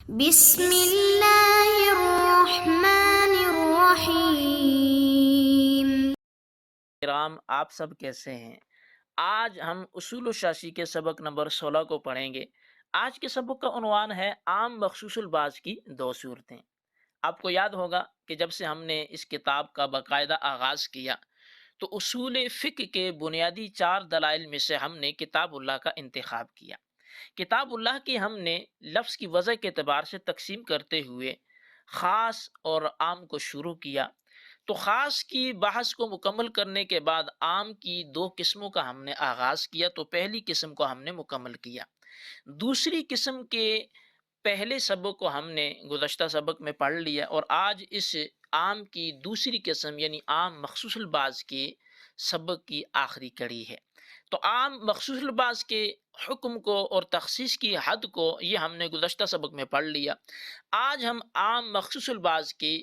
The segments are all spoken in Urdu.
بسم اللہ الرحمن الرحیم۔ کرام، آپ سب کیسے ہیں؟ آج ہم اصول الشاشی کے سبق نمبر 16 کو پڑھیں گے۔ آج کے سبق کا عنوان ہے عام مخصوص الباز کی دو صورتیں۔ آپ کو یاد ہوگا کہ جب سے ہم نے اس کتاب کا باقاعدہ آغاز کیا تو اصول فقہ کے بنیادی 4 دلائل میں سے ہم نے کتاب اللہ کا انتخاب کیا۔ کتاب اللہ کی ہم نے لفظ کی وضع کے اعتبار سے تقسیم کرتے ہوئے خاص اور عام کو شروع کیا۔ تو خاص کی بحث کو مکمل کرنے کے بعد عام کی 2 قسموں کا ہم نے آغاز کیا۔ تو پہلی قسم کو ہم نے مکمل کیا۔ دوسری قسم کے پہلے سبق کو ہم نے گزشتہ سبق میں پڑھ لیا، اور آج اس عام کی دوسری قسم یعنی عام مخصوص الباز کے سبق کی آخری کڑی ہے۔ تو عام مخصوص الباز کے حکم کو اور تخصیص کی حد کو یہ ہم نے گزشتہ سبق میں پڑھ لیا۔ آج ہم عام مخصوص الباز کی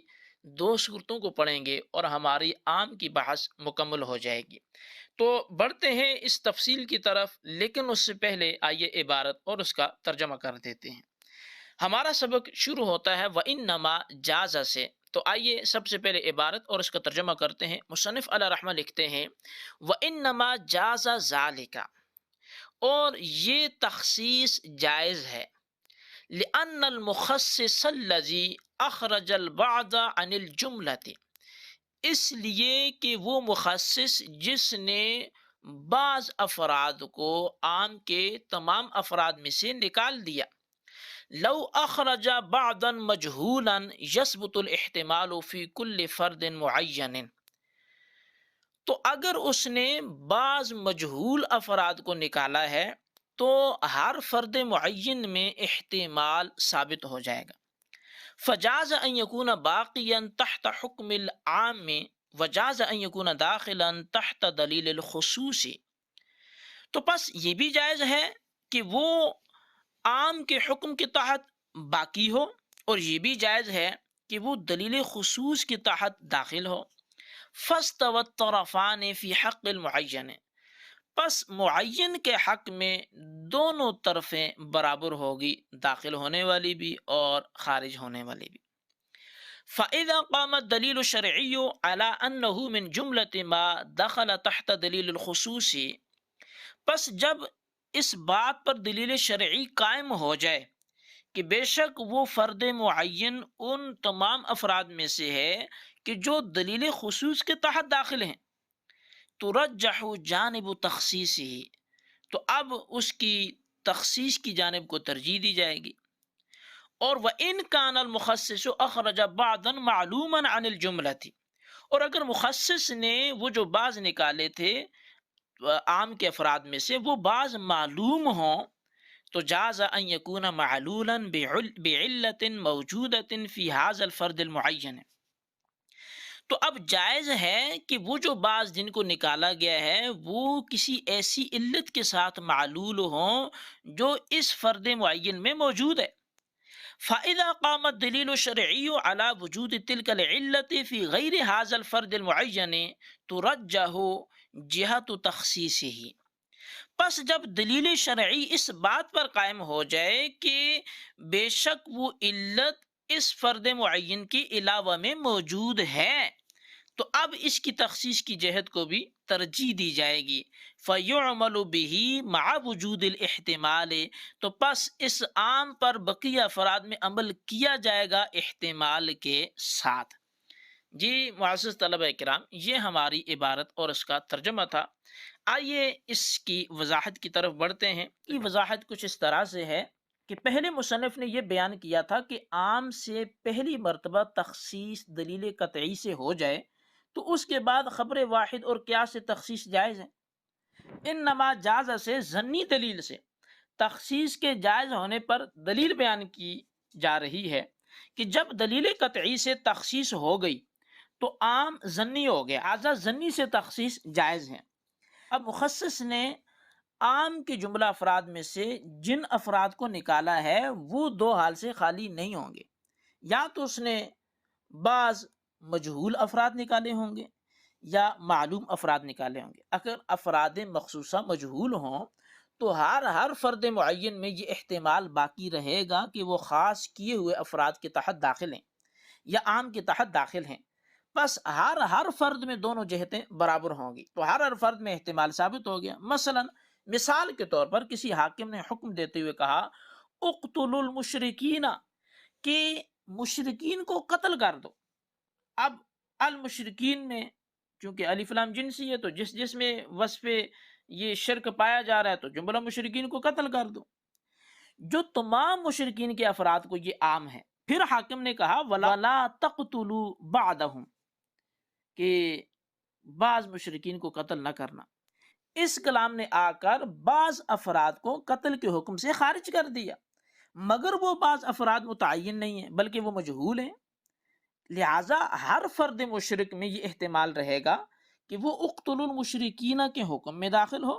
2 صورتوں کو پڑھیں گے اور ہماری عام کی بحث مکمل ہو جائے گی۔ تو بڑھتے ہیں اس تفصیل کی طرف، لیکن اس سے پہلے آئیے عبارت اور اس کا ترجمہ کر دیتے ہیں۔ ہمارا سبق شروع ہوتا ہے وَإِنَّمَا جَازَ سے۔ تو آئیے سب سے پہلے عبارت اور اس کا ترجمہ کرتے ہیں۔ مصنف علیہ رحمہ لکھتے ہیں وَإِنَّمَا جَازَ ذَلِكَ، اور یہ تخصیص جائز ہے، لِأَنَّ الْمُخَصِّصَ الَّذِي أَخْرَجَ الْبَعْضَ عَنِ الْجُمْلَةِ، اس لیے کہ وہ مخصص جس نے بعض افراد کو عام کے تمام افراد میں سے نکال دیا، لو اخرج بعضا مجہولا یثبت الاحتمال فی کل فرد معین، تو اگر اس نے بعض مجہول افراد کو نکالا ہے تو ہر فرد معین میں احتمال ثابت ہو جائے گا۔ فجاز ان یکون باقیا تحت حکم العام، وجاز ان یکون داخلا تحت دلیل الخصوص، تو پس یہ بھی جائز ہے کہ وہ عام کے حکم کے تحت باقی ہو، اور یہ بھی جائز ہے کہ وہ دلیل خصوص کے تحت داخل ہو۔ فاستوى الطرفان فی حق المعین، پس معین کے حق میں دونوں طرفیں برابر ہوگی، داخل ہونے والی بھی اور خارج ہونے والی بھی۔ فَإِذَا قَامَ الدَّلِيلُ الشَّرْعِيُّ عَلَىٰ أَنَّهُ مِنْ جُمْلَةِ مَا دَخَلَ تَحْتَ دَلِيلِ الْخُصُوصِ، پس جب اس بات پر دلیل شرعی قائم ہو جائے کہ بے شک وہ فرد معین ان تمام افراد میں سے ہے کہ جو دلیل خصوص کے تحت داخل ہیں، ترجح جانب تخصیص ہی، تو اب اس کی تخصیص کی جانب کو ترجیح دی جائے گی۔ اور وَإِنْ كَانَ الْمُخَصِّصُ أَخْرَجَ بَعْضًا مَعْلُومًا عَنِ الْجُمْلَةِ، اور اگر مخصص نے وہ جو بعض نکالے تھے عام کے افراد میں سے وہ بعض معلوم ہوں، تو جاز ان یکون معلولا بعلت موجودت فی هذا الفرد المعین، تو اب جائز ہے کہ وہ جو بعض جن کو نکالا گیا ہے وہ کسی ایسی علت کے ساتھ معلول ہوں جو اس فرد معین میں موجود ہے۔ فَإِذَا قَامَ الدَّلِيلُ الشَّرْعِيُّ عَلَى وُجُودِ تِلْكَ الْعِلَّةِ فِي غَيْرِ هَذَا الْفَرْدِ الْمُعَيَّنِ تُرَجَّحُ جِهَةُ تَخْصِيصِهِ، پس جب دلیل شرعی اس بات پر قائم ہو جائے کہ بے شک وہ علت اس فرد معین کے علاوہ میں موجود ہے، تو اب اس کی تخصیص کی جہت کو بھی ترجیح دی جائے گی۔ فَيُعْمَلُ بِهِ مَعَ وُجُودِ الْاحْتِمَالِ، تو پس اس عام پر بقیہ افراد میں عمل کیا جائے گا احتمال کے ساتھ۔ جی معزز طلبہ کرام، یہ ہماری عبارت اور اس کا ترجمہ تھا۔ آئیے اس کی وضاحت کی طرف بڑھتے ہیں۔ یہ وضاحت کچھ اس طرح سے ہے کہ پہلے مصنف نے یہ بیان کیا تھا کہ عام سے پہلی مرتبہ تخصیص دلیل قطعی سے ہو جائے تو اس کے بعد خبر واحد اور قیاس سے تخصیص جائز ہے۔ انما جاز سے ظنی دلیل سے تخصیص کے جائز ہونے پر دلیل بیان کی جا رہی ہے کہ جب دلیل قطعی سے تخصیص ہو گئی تو عام ظنی ہو گیا، لہذا ظنی سے تخصیص جائز ہے۔ اب مخصص نے عام کے جملہ افراد میں سے جن افراد کو نکالا ہے وہ 2 حال سے خالی نہیں ہوں گے، یا تو اس نے بعض مجہول افراد نکالے ہوں گے یا معلوم افراد نکالے ہوں گے۔ اگر افراد مخصوصہ مجہول ہوں تو ہر فرد معین میں یہ احتمال باقی رہے گا کہ وہ خاص کیے ہوئے افراد کے تحت داخل ہیں یا عام کے تحت داخل ہیں. بس ہر فرد میں دونوں جہتیں برابر ہوں گی، تو ہر فرد میں احتمال ثابت ہو گیا. مثلا مثال کے طور پر کسی حاکم نے حکم دیتے ہوئے کہا اقتلوا المشرکین، کہ مشرکین کو قتل کر دو. اب المشرکین میں چونکہ الف لام جنسی ہے، تو جس میں وصف یہ شرک پایا جا رہا ہے تو جملہ مشرکین کو قتل کر دو. جو تمام مشرکین کے افراد کو یہ عام ہے. پھر حاکم نے کہا ولا تقتلوا بعدهم، کہ بعض مشرکین کو قتل نہ کرنا. اس کلام نے آ کر بعض افراد کو قتل کے حکم سے خارج کر دیا، مگر وہ بعض افراد متعین نہیں ہیں بلکہ وہ مجہول ہیں. لہٰذا ہر فرد مشرک میں یہ احتمال رہے گا کہ وہ اقتلوا المشرکین کے حکم میں داخل ہو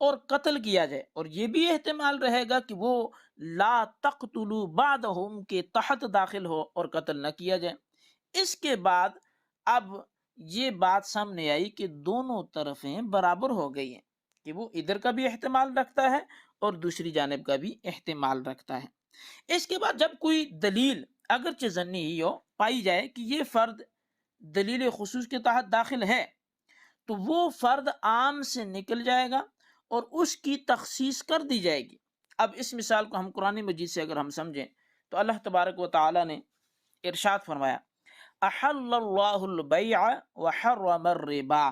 اور قتل کیا جائے، اور یہ بھی احتمال رہے گا کہ وہ لا تقتلوا بعدهم کے تحت داخل ہو اور قتل نہ کیا جائے. اس کے بعد اب یہ بات سامنے آئی کہ دونوں طرفیں برابر ہو گئی ہیں، کہ وہ ادھر کا بھی احتمال رکھتا ہے اور دوسری جانب کا بھی احتمال رکھتا ہے. اس کے بعد جب کوئی دلیل اگرچہ ظنی ہی ہو پائی جائے کہ یہ فرد دلیل خصوص کے تحت داخل ہے، تو وہ فرد عام سے نکل جائے گا اور اس کی تخصیص کر دی جائے گی. اب اس مثال کو ہم قرآن مجید سے اگر ہم سمجھیں تو اللہ تبارک و تعالی نے ارشاد فرمایا احل اللہ البیع وحرم الربا.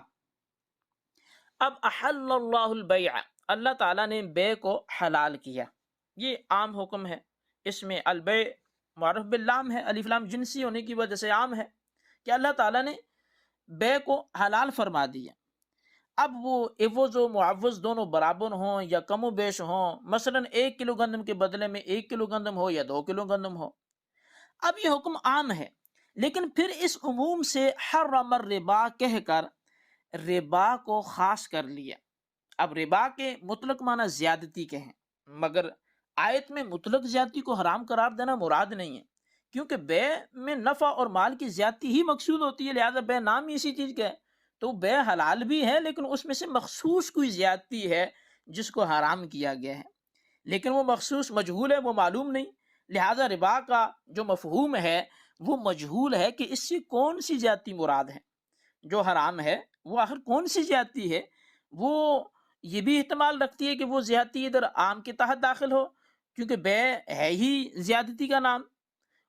اب احل اللہ البیع، اللہ تعالیٰ نے بے کو حلال کیا، یہ عام حکم ہے. اس میں البیع معرف باللام ہے، الف لام جنسی ہونے کی وجہ سے عام ہے کہ اللہ تعالیٰ نے بے کو حلال فرما دیا. اب وہ عوض و معوض دونوں برابر ہوں یا کم و بیش ہوں، مثلا 1 کلو گندم کے بدلے میں 1 کلو گندم ہو یا 2 کلو گندم ہو، اب یہ حکم عام ہے. لیکن پھر اس عموم سے حرم الربا کہہ کر ربا کو خاص کر لیا. اب ربا کے مطلق معنی زیادتی کے ہیں، مگر آیت میں مطلق زیادتی کو حرام قرار دینا مراد نہیں ہے، کیونکہ بے میں نفع اور مال کی زیادتی ہی مقصود ہوتی ہے. لہذا بے نام ہی اسی چیز کا ہے، تو بے حلال بھی ہے لیکن اس میں سے مخصوص کوئی زیادتی ہے جس کو حرام کیا گیا ہے، لیکن وہ مخصوص مجہول ہے، وہ معلوم نہیں. لہذا ربا کا جو مفہوم ہے وہ مجہول ہے کہ اس سے کون سی زیادتی مراد ہے. جو حرام ہے وہ آخر کون سی زیادتی ہے؟ وہ یہ بھی احتمال رکھتی ہے کہ وہ زیادتی ادھر عام کے تحت داخل ہو کیونکہ بے ہے ہی زیادتی کا نام،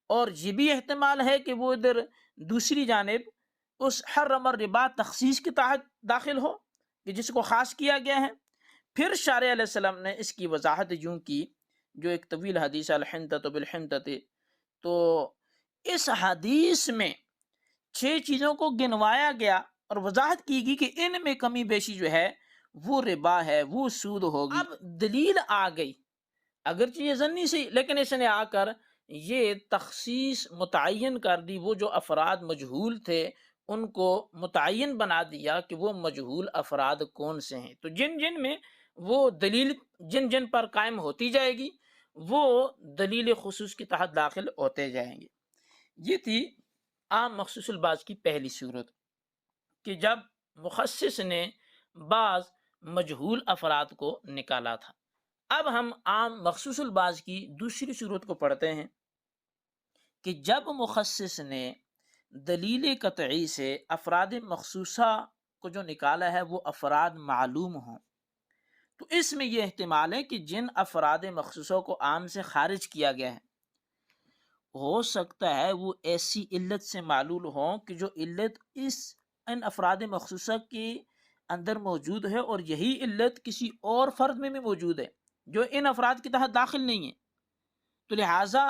اور یہ بھی احتمال ہے کہ وہ ادھر دوسری جانب اس حرم الربا تخصیص کے تحت داخل ہو کہ جس کو خاص کیا گیا ہے. پھر شارع علیہ السلام نے اس کی وضاحت یوں کی، جو ایک طویل حدیث الحنطۃ بالحنطۃ، تو اس حدیث میں 6 چیزوں کو گنوایا گیا اور وضاحت کی گئی کہ ان میں کمی بیشی جو ہے وہ ربا ہے، وہ سود ہوگی. اب دلیل آ گئی، اگرچہ یہ ظنی سی، لیکن اس نے آ کر یہ تخصیص متعین کر دی. وہ جو افراد مجہول تھے ان کو متعین بنا دیا کہ وہ مجہول افراد کون سے ہیں. تو جن جن میں وہ دلیل جن جن پر قائم ہوتی جائے گی وہ دلیل خصوص کے تحت داخل ہوتے جائیں گے. یہ تھی عام مخصوص الباز کی پہلی صورت، کہ جب مخصص نے بعض مجہول افراد کو نکالا تھا. اب ہم عام مخصوص الباز کی دوسری صورت کو پڑھتے ہیں کہ جب مخصص نے دلیل قطعی سے افراد مخصوصہ کو جو نکالا ہے وہ افراد معلوم ہوں، تو اس میں یہ احتمال ہے کہ جن افراد مخصوصوں کو عام سے خارج کیا گیا ہے ہو سکتا ہے وہ ایسی علت سے معلول ہوں کہ جو علت ان افراد مخصوصہ کے اندر موجود ہے اور یہی علت کسی اور فرد میں بھی موجود ہے جو ان افراد کے تحت داخل نہیں ہے. تو لہٰذا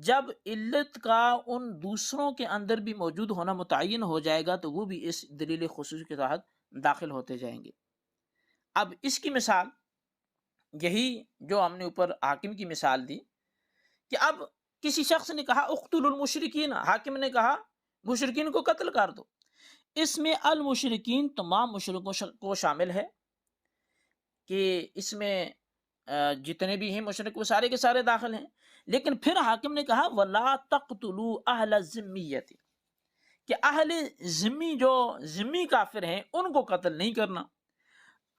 جب علت کا ان دوسروں کے اندر بھی موجود ہونا متعین ہو جائے گا تو وہ بھی اس دلیل خصوصی کے تحت داخل ہوتے جائیں گے. اب اس کی مثال یہی جو ہم نے اوپر حاکم کی مثال دی کہ اب کسی شخص نے کہا اقتلوا المشرکین، حاکم نے کہا مشرکین کو قتل کر دو. اس میں المشرکین تمام مشرکوں کو شامل ہے کہ اس میں جتنے بھی ہیں مشرک وہ سارے کے سارے داخل ہیں. لیکن پھر حاکم نے کہا وَلَا تَقْتُلُوا أَهْلَ الذِّمِّيَّةِ، کہ اہل ذمی جو ذمی کافر ہیں ان کو قتل نہیں کرنا.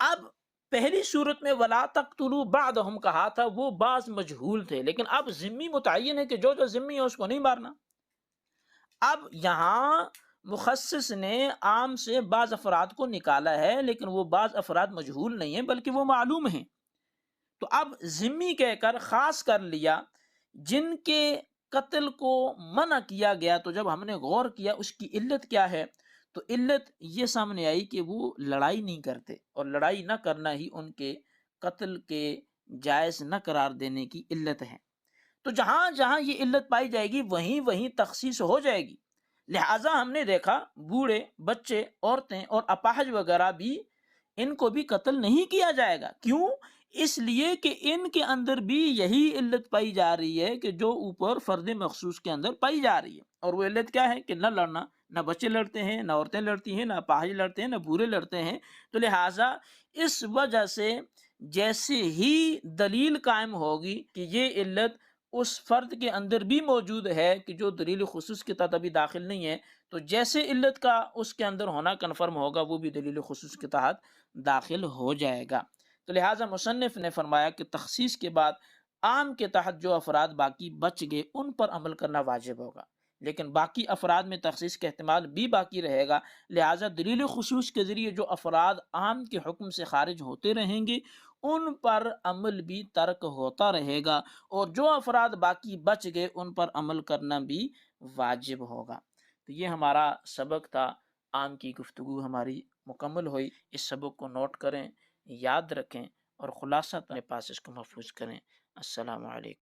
اب پہلی صورت میں ولا تقتلوا بعضهم کہا تھا، وہ بعض مجہول تھے، لیکن اب ذمی متعین ہے کہ جو جو ذمی ہے اس کو نہیں مارنا۔ اب یہاں مخصص نے عام سے بعض افراد کو نکالا ہے، لیکن وہ بعض افراد مجہول نہیں ہیں بلکہ وہ معلوم ہیں۔ تو اب ذمی کہہ کر خاص کر لیا، جن کے قتل کو منع کیا گیا۔ تو جب ہم نے غور کیا اس کی علت کیا ہے، تو علت یہ سامنے آئی کہ وہ لڑائی نہیں کرتے، اور لڑائی نہ کرنا ہی ان کے قتل کے جائز نہ قرار دینے کی علت ہے۔ تو جہاں جہاں یہ علت پائی جائے گی وہیں وہیں تخصیص ہو جائے گی۔ لہٰذا ہم نے دیکھا بوڑھے، بچے، عورتیں اور اپاہج وغیرہ بھی، ان کو بھی قتل نہیں کیا جائے گا۔ کیوں؟ اس لیے کہ ان کے اندر بھی یہی علت پائی جا رہی ہے کہ جو اوپر فرد مخصوص کے اندر پائی جا رہی ہے، اور وہ علت کیا ہے کہ نہ لڑنا، نہ بچے لڑتے ہیں، نہ عورتیں لڑتی ہیں، نہ اپاہج لڑتے ہیں، نہ بوڑھے لڑتے ہیں۔ تو لہٰذا اس وجہ سے جیسے ہی دلیل قائم ہوگی کہ یہ علت اس فرد کے اندر بھی موجود ہے کہ جو دلیل خصوص کے تحت ابھی داخل نہیں ہے، تو جیسے علت کا اس کے اندر ہونا کنفرم ہوگا وہ بھی دلیل خصوص کے تحت داخل ہو جائے گا۔ تو لہٰذا مصنف نے فرمایا کہ تخصیص کے بعد عام کے تحت جو افراد باقی بچ گئے ان پر عمل کرنا واجب ہوگا، لیکن باقی افراد میں تخصیص کا احتمال بھی باقی رہے گا۔ لہٰذا دلیل خصوص کے ذریعے جو افراد عام کے حکم سے خارج ہوتے رہیں گے ان پر عمل بھی ترک ہوتا رہے گا، اور جو افراد باقی بچ گئے ان پر عمل کرنا بھی واجب ہوگا۔ تو یہ ہمارا سبق تھا، عام کی گفتگو ہماری مکمل ہوئی۔ اس سبق کو نوٹ کریں، یاد رکھیں اور خلاصہ اپنے پاس اس کو محفوظ کریں۔ السلام علیکم۔